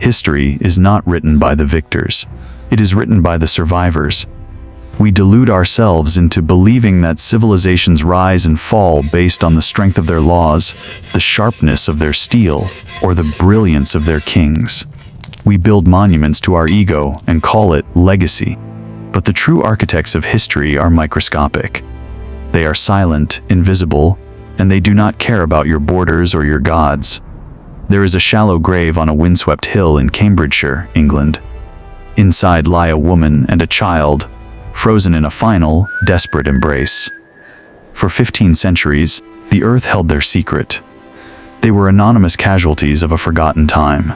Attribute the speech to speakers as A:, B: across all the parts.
A: History is not written by the victors. It is written by the survivors. We delude ourselves into believing that civilizations rise and fall based on the strength of their laws, the sharpness of their steel, or the brilliance of their kings. We build monuments to our ego and call it legacy. But the true architects of history are microscopic. They are silent, invisible, and they do not care about your borders or your gods. There is a shallow grave on a windswept hill in Cambridgeshire, England. Inside lie a woman and a child, frozen in a final, desperate embrace. For 15 centuries, the earth held their secret. They were anonymous casualties of a forgotten time.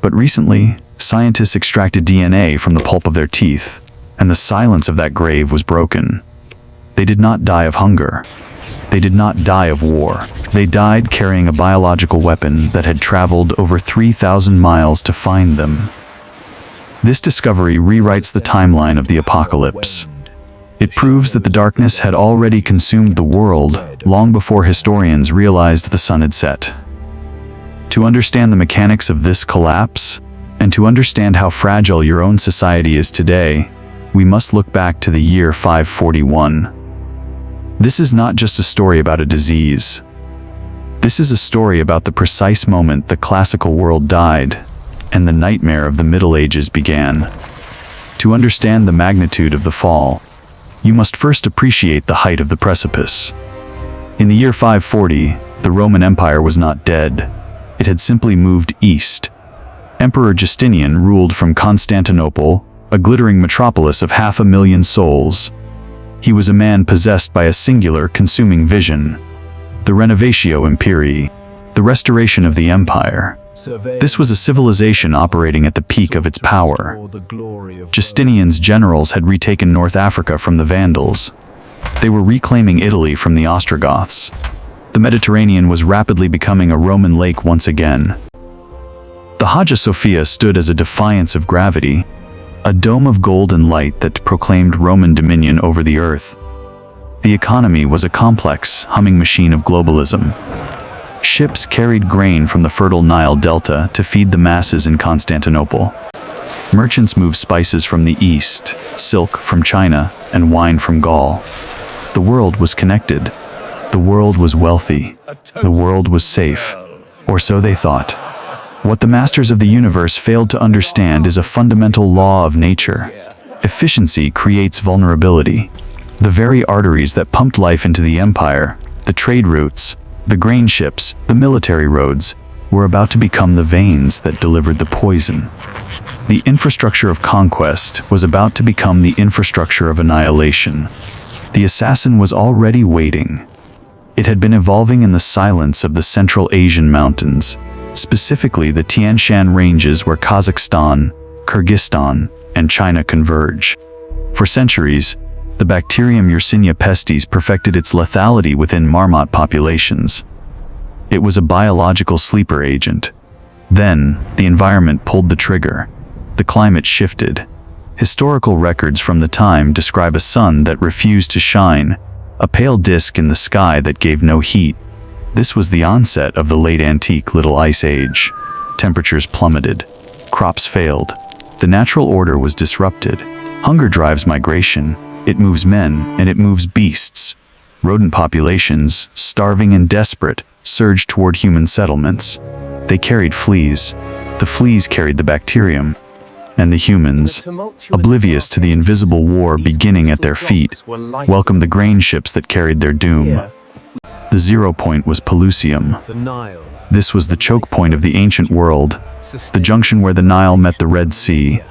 A: But recently, scientists extracted DNA from the pulp of their teeth, and the silence of that grave was broken. They did not die of hunger. They did not die of war. They died carrying a biological weapon that had traveled over 3,000 miles to find them. This discovery rewrites the timeline of the apocalypse. It proves that the darkness had already consumed the world long before historians realized the sun had set. To understand the mechanics of this collapse, and to understand how fragile your own society is today, we must look back to the year 541. This is not just a story about a disease. This is a story about the precise moment the classical world died, and the nightmare of the Middle Ages began. To understand the magnitude of the fall, you must first appreciate the height of the precipice. In the year 540, the Roman Empire was not dead. It had simply moved east. Emperor Justinian ruled from Constantinople, a glittering metropolis of 500,000 souls. He was a man possessed by a singular, consuming vision: the Renovatio Imperii, the restoration of the empire. This was a civilization operating at the peak of its power. Justinian's generals had retaken North Africa from the Vandals. They were reclaiming Italy from the Ostrogoths. The Mediterranean was rapidly becoming a Roman lake once again. The Hagia Sophia stood as a defiance of gravity, a dome of golden light that proclaimed Roman dominion over the earth. The economy was a complex, humming machine of globalism. Ships carried grain from the fertile Nile Delta to feed the masses in Constantinople. Merchants moved spices from the east, silk from China, and wine from Gaul. The world was connected. The world was wealthy. The world was safe. Or so they thought. What the masters of the universe failed to understand is a fundamental law of nature. Efficiency creates vulnerability. The very arteries that pumped life into the empire, the trade routes, the grain ships, the military roads, were about to become the veins that delivered the poison. The infrastructure of conquest was about to become the infrastructure of annihilation. The assassin was already waiting. It had been evolving in the silence of the Central Asian mountains, specifically the Tian Shan ranges where Kazakhstan, Kyrgyzstan, and China converge. For centuries, the bacterium Yersinia pestis perfected its lethality within marmot populations. It was a biological sleeper agent. Then, the environment pulled the trigger. The climate shifted. Historical records from the time describe a sun that refused to shine, a pale disk in the sky that gave no heat. This was the onset of the late antique Little Ice Age. Temperatures plummeted. Crops failed. The natural order was disrupted. Hunger drives migration. It moves men, and it moves beasts. Rodent populations, starving and desperate, surged toward human settlements. They carried fleas. The fleas carried the bacterium. And the humans, oblivious to the invisible war beginning at their feet, welcomed the grain ships that carried their doom. The zero point was Pelusium. This was the choke point of the ancient world, the junction where the Nile met the Red Sea,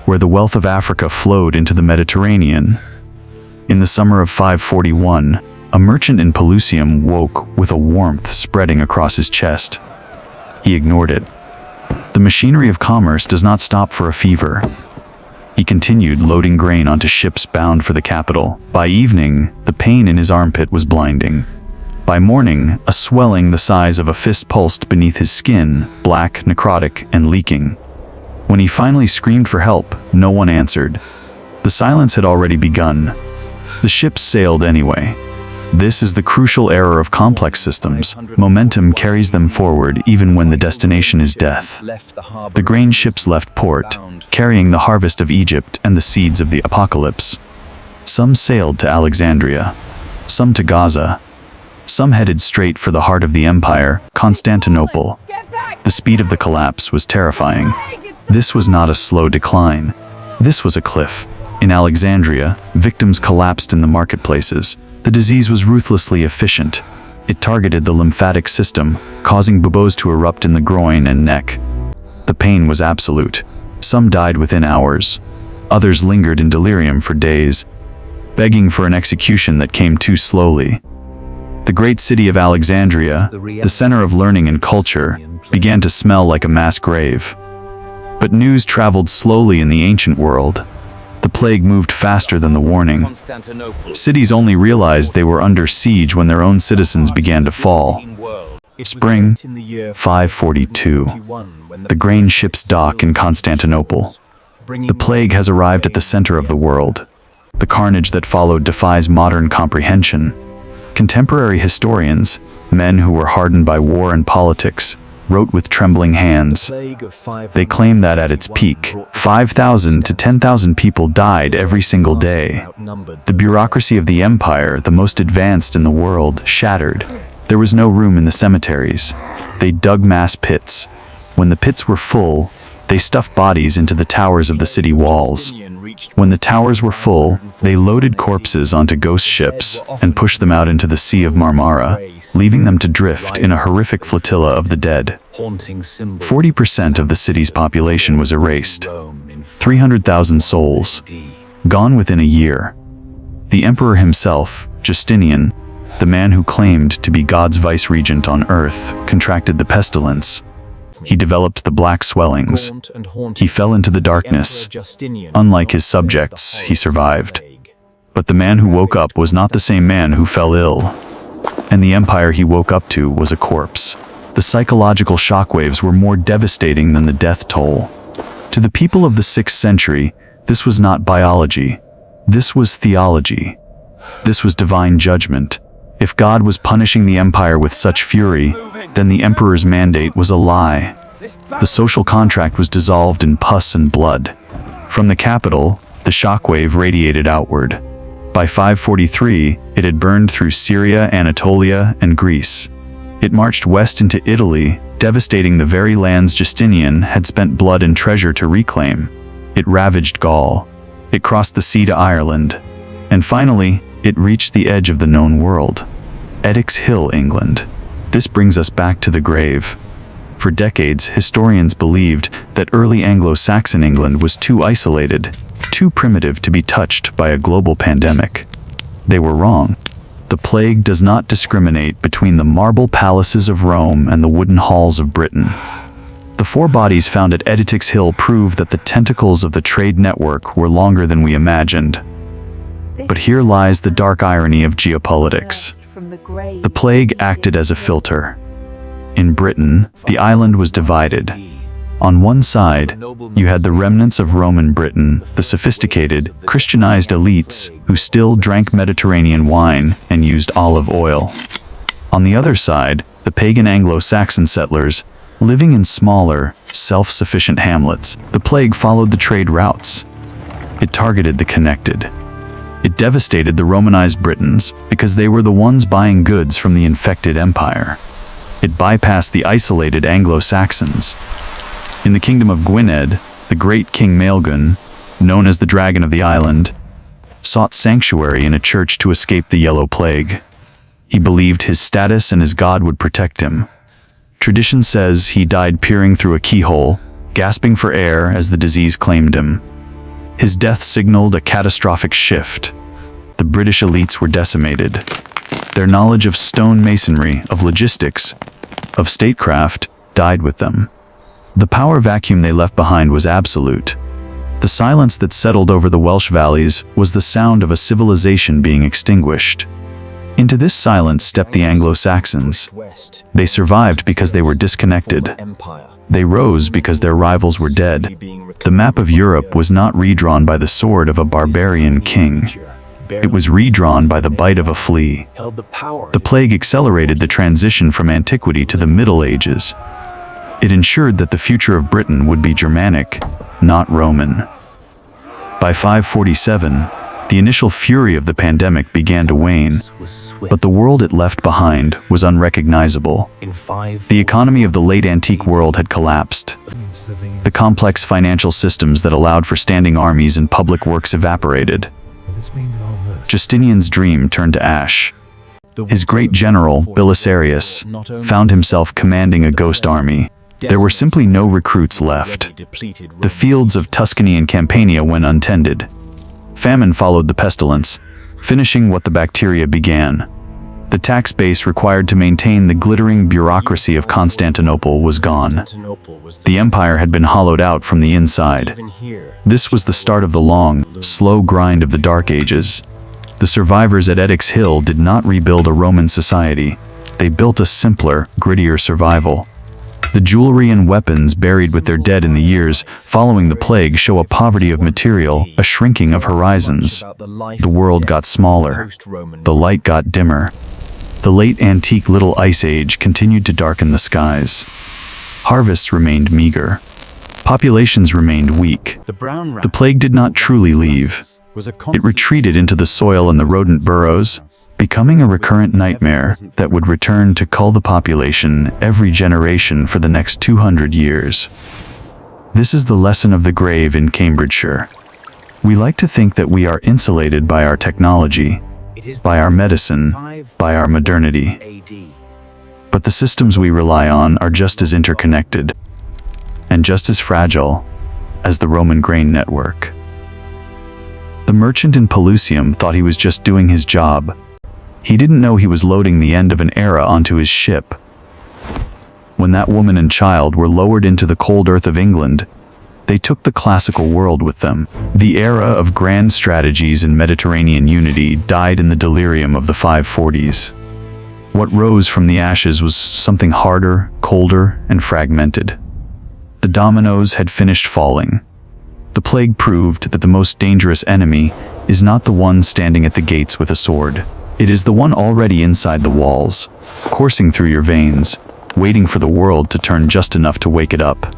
A: where the wealth of Africa flowed into the Mediterranean. In the summer of 541, a merchant in Pelusium woke with a warmth spreading across his chest. He ignored it. The machinery of commerce does not stop for a fever. He continued loading grain onto ships bound for the capital. By evening, the pain in his armpit was blinding. By morning, a swelling the size of a fist pulsed beneath his skin, black, necrotic, and leaking. When he finally screamed for help, no one answered. The silence had already begun. The ships sailed anyway. This is the crucial error of complex systems. Momentum carries them forward even when the destination is death. The grain ships left port, carrying the harvest of Egypt and the seeds of the apocalypse. Some sailed to Alexandria, some to Gaza, some headed straight for the heart of the empire, Constantinople. The speed of the collapse was terrifying. This was not a slow decline. This was a cliff. In Alexandria, victims collapsed in the marketplaces. The disease was ruthlessly efficient. It targeted the lymphatic system, causing buboes to erupt in the groin and neck. The pain was absolute. Some died within hours. Others lingered in delirium for days, begging for an execution that came too slowly. The great city of Alexandria, the center of learning and culture, began to smell like a mass grave. But news traveled slowly in the ancient world. The plague moved faster than the warning. Cities only realized they were under siege when their own citizens began to fall. Spring 542. The grain ships dock in Constantinople. The plague has arrived at the center of the world. The carnage that followed defies modern comprehension. Contemporary historians, men who were hardened by war and politics, wrote with trembling hands. They claim that at its peak, 5,000 to 10,000 people died every single day. The bureaucracy of the empire, the most advanced in the world, shattered. There was no room in the cemeteries. They dug mass pits. When the pits were full, they stuffed bodies into the towers of the city walls. When the towers were full, they loaded corpses onto ghost ships and pushed them out into the Sea of Marmara, leaving them to drift in a horrific flotilla of the dead. 40% of the city's population was erased. 300,000 souls, gone within a year. The emperor himself, Justinian, the man who claimed to be God's vice-regent on earth, contracted the pestilence. He developed the black swellings. He fell into the darkness. Unlike his subjects, he survived. But the man who woke up was not the same man who fell ill. And the empire he woke up to was a corpse. The psychological shockwaves were more devastating than the death toll. To the people of the 6th century, this was not biology. This was theology. This was divine judgment. If God was punishing the empire with such fury, then the emperor's mandate was a lie. The social contract was dissolved in pus and blood. From the capital, the shockwave radiated outward. By 543, it had burned through Syria, Anatolia, and Greece. It marched west into Italy, devastating the very lands Justinian had spent blood and treasure to reclaim. It ravaged Gaul. It crossed the sea to Ireland. And finally, it reached the edge of the known world. Essex Hill, England. This brings us back to the grave. For decades, historians believed that early Anglo-Saxon England was too isolated, too primitive to be touched by a global pandemic. They were wrong. The plague does not discriminate between the marble palaces of Rome and the wooden halls of Britain. The 4 bodies found at Essex Hill prove that the tentacles of the trade network were longer than we imagined. But here lies the dark irony of geopolitics. The plague acted as a filter. In Britain, the island was divided. On one side, you had the remnants of Roman Britain, the sophisticated, Christianized elites who still drank Mediterranean wine and used olive oil. On the other side, the pagan Anglo-Saxon settlers, living in smaller, self-sufficient hamlets. The plague followed the trade routes. It targeted the connected. It devastated the Romanized Britons because they were the ones buying goods from the infected empire. It bypassed the isolated Anglo-Saxons. In the kingdom of Gwynedd, the great King Maelgwn, known as the Dragon of the Island, sought sanctuary in a church to escape the Yellow Plague. He believed his status and his God would protect him. Tradition says he died peering through a keyhole, gasping for air as the disease claimed him. His death signaled a catastrophic shift. The British elites were decimated. Their knowledge of stone masonry, of logistics, of statecraft, died with them. The power vacuum they left behind was absolute. The silence that settled over the Welsh valleys was the sound of a civilization being extinguished. Into this silence stepped the Anglo-Saxons. They survived because they were disconnected. They rose because their rivals were dead. The map of Europe was not redrawn by the sword of a barbarian king. It was redrawn by the bite of a flea. The plague accelerated the transition from antiquity to the Middle Ages. It ensured that the future of Britain would be Germanic, not Roman. By 547, the initial fury of the pandemic began to wane, but the world it left behind was unrecognizable. The economy of the late antique world had collapsed. The complex financial systems that allowed for standing armies and public works evaporated. Justinian's dream turned to ash. His great general, Belisarius, found himself commanding a ghost army. There were simply no recruits left. The fields of Tuscany and Campania went untended. Famine followed the pestilence, finishing what the bacteria began. The tax base required to maintain the glittering bureaucracy of Constantinople was gone. The empire had been hollowed out from the inside. This was the start of the long, slow grind of the Dark Ages. The survivors at Edix Hill did not rebuild a Roman society. They built a simpler, grittier survival. The jewelry and weapons buried with their dead in the years following the plague show a poverty of material, a shrinking of horizons. The world got smaller. The light got dimmer. The late antique Little Ice Age continued to darken the skies. Harvests remained meager. Populations remained weak. The plague did not truly leave. It retreated into the soil and the rodent burrows, becoming a recurrent nightmare that would return to cull the population every generation for the next 200 years. This is the lesson of the grave in Cambridgeshire. We like to think that we are insulated by our technology, by our medicine, by our modernity. But the systems we rely on are just as interconnected and just as fragile as the Roman grain network. The merchant in Pelusium thought he was just doing his job. He didn't know he was loading the end of an era onto his ship. When that woman and child were lowered into the cold earth of England, they took the classical world with them. The era of grand strategies and Mediterranean unity died in the delirium of the 540s. What rose from the ashes was something harder, colder, and fragmented. The dominoes had finished falling. The plague proved that the most dangerous enemy is not the one standing at the gates with a sword. It is the one already inside the walls, coursing through your veins, waiting for the world to turn just enough to wake it up.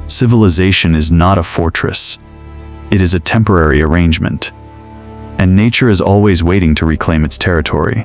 A: Civilization is not a fortress. It is a temporary arrangement. And nature is always waiting to reclaim its territory.